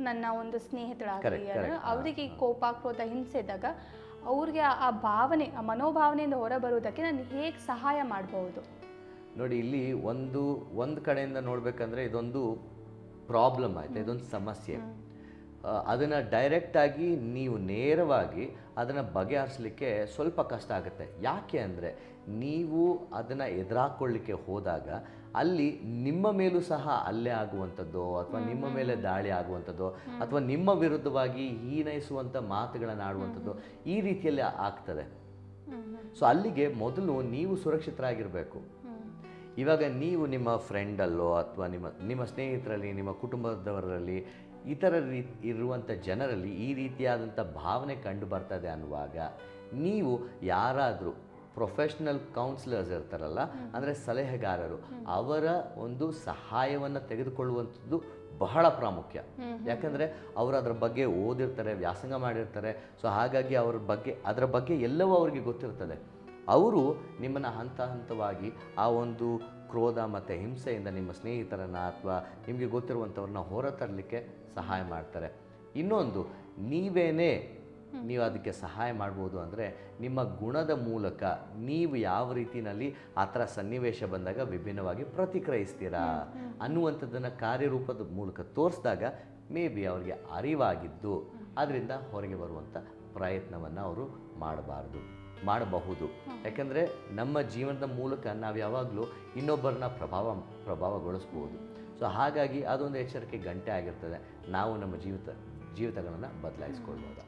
ನನ್ನ ಒಂದು ಸ್ನೇಹಿತರಾಗಲಿ ಅವರಿಗೆ ಕೋಪ ಕ್ರೋಧ ಹಿಂಸೆ ಇದ್ದಾಗ ಅವ್ರಿಗೆ ಆ ಭಾವನೆ ಆ ಮನೋಭಾವನೆಯಿಂದ ಹೊರಬರುವುದಕ್ಕೆ ನಾನು ಹೇಗೆ ಸಹಾಯ ಮಾಡಬಹುದು? ನೋಡಿ, ಇಲ್ಲಿ ಒಂದು ಕಡೆಯಿಂದ ನೋಡ್ಬೇಕಂದ್ರೆ ಇದೊಂದು ಪ್ರಾಬ್ಲಮ್ ಆಯ್ತು, ಇದೊಂದು ಸಮಸ್ಯೆ. ಅದನ್ನು ಡೈರೆಕ್ಟಾಗಿ ನೀವು ನೇರವಾಗಿ ಅದನ್ನು ಬಗೆಹರಿಸಲಿಕ್ಕೆ ಸ್ವಲ್ಪ ಕಷ್ಟ ಆಗುತ್ತೆ. ಯಾಕೆ ಅಂದರೆ ನೀವು ಅದನ್ನು ಎದುರಾಕೊಳ್ಳಿಕ್ಕೆ ಹೋದಾಗ ಅಲ್ಲಿ ನಿಮ್ಮ ಮೇಲೂ ಸಹ ಹಲ್ಲೆ ಆಗುವಂಥದ್ದು ಅಥವಾ ನಿಮ್ಮ ಮೇಲೆ ದಾಳಿ ಆಗುವಂಥದ್ದು ಅಥವಾ ನಿಮ್ಮ ವಿರುದ್ಧವಾಗಿ ಹೀನೈಸುವಂಥ ಮಾತುಗಳನ್ನು ಆಡುವಂಥದ್ದು ಈ ರೀತಿಯಲ್ಲಿ ಆಗ್ತದೆ. ಸೊ ಅಲ್ಲಿಗೆ ಮೊದಲು ನೀವು ಸುರಕ್ಷಿತರಾಗಿರಬೇಕು. ಇವಾಗ ನೀವು ನಿಮ್ಮ ಫ್ರೆಂಡಲ್ಲೋ ಅಥವಾ ನಿಮ್ಮ ಸ್ನೇಹಿತರಲ್ಲಿ, ನಿಮ್ಮ ಕುಟುಂಬದವರಲ್ಲಿ, ಇತರ ಇರುವಂಥ ಜನರಲ್ಲಿ ಈ ರೀತಿಯಾದಂಥ ಭಾವನೆ ಕಂಡು ಬರ್ತದೆ ಅನ್ನುವಾಗ ನೀವು ಯಾರಾದರೂ ಪ್ರೊಫೆಷ್ನಲ್ ಕೌನ್ಸಿಲರ್ಸ್ ಇರ್ತಾರಲ್ಲ, ಅಂದರೆ ಸಲಹೆಗಾರರು, ಅವರ ಒಂದು ಸಹಾಯವನ್ನು ತೆಗೆದುಕೊಳ್ಳುವಂಥದ್ದು ಬಹಳ ಪ್ರಾಮುಖ್ಯ. ಯಾಕಂದರೆ ಅವರು ಅದರ ಬಗ್ಗೆ ಓದಿರ್ತಾರೆ, ವ್ಯಾಸಂಗ ಮಾಡಿರ್ತಾರೆ. ಸೊ ಹಾಗಾಗಿ ಅದರ ಬಗ್ಗೆ ಎಲ್ಲವೂ ಅವರಿಗೆ ಗೊತ್ತಿರ್ತದೆ. ಅವರು ನಿಮ್ಮನ್ನು ಹಂತ ಹಂತವಾಗಿ ಆ ಒಂದು ಕ್ರೋಧ ಮತ್ತು ಹಿಂಸೆಯಿಂದ ನಿಮ್ಮ ಸ್ನೇಹಿತರನ್ನು ಅಥವಾ ನಿಮಗೆ ಗೊತ್ತಿರುವಂಥವ್ರನ್ನ ಹೊರತರಲಿಕ್ಕೆ ಸಹಾಯ ಮಾಡ್ತಾರೆ. ಇನ್ನೊಂದು, ನೀವು ಅದಕ್ಕೆ ಸಹಾಯ ಮಾಡ್ಬೋದು ಅಂದರೆ ನಿಮ್ಮ ಗುಣದ ಮೂಲಕ ನೀವು ಯಾವ ರೀತಿಯಲ್ಲಿ ಆ ಥರ ಸನ್ನಿವೇಶ ಬಂದಾಗ ವಿಭಿನ್ನವಾಗಿ ಪ್ರತಿಕ್ರಿಯಿಸ್ತೀರಾ ಅನ್ನುವಂಥದ್ದನ್ನು ಕಾರ್ಯರೂಪದ ಮೂಲಕ ತೋರಿಸಿದಾಗ ಮೇ ಬಿ ಅವರಿಗೆ ಅರಿವಾಗಿದ್ದು ಅದರಿಂದ ಹೊರಗೆ ಬರುವಂಥ ಪ್ರಯತ್ನವನ್ನು ಅವರು ಮಾಡಬಹುದು. ಯಾಕೆಂದರೆ ನಮ್ಮ ಜೀವನದ ಮೂಲಕ ನಾವು ಯಾವಾಗಲೂ ಇನ್ನೊಬ್ಬರನ್ನ ಪ್ರಭಾವಗೊಳಿಸ್ಬೋದು. ಸೊ ಹಾಗಾಗಿ ಅದೊಂದು ಎಚ್ಚರಿಕೆ ಗಂಟೆ ಆಗಿರ್ತದೆ. ನಾವು ನಮ್ಮ ಜೀವಿತಗಳನ್ನು ಬದಲಾಯಿಸ್ಕೊಳ್ಬೋದು.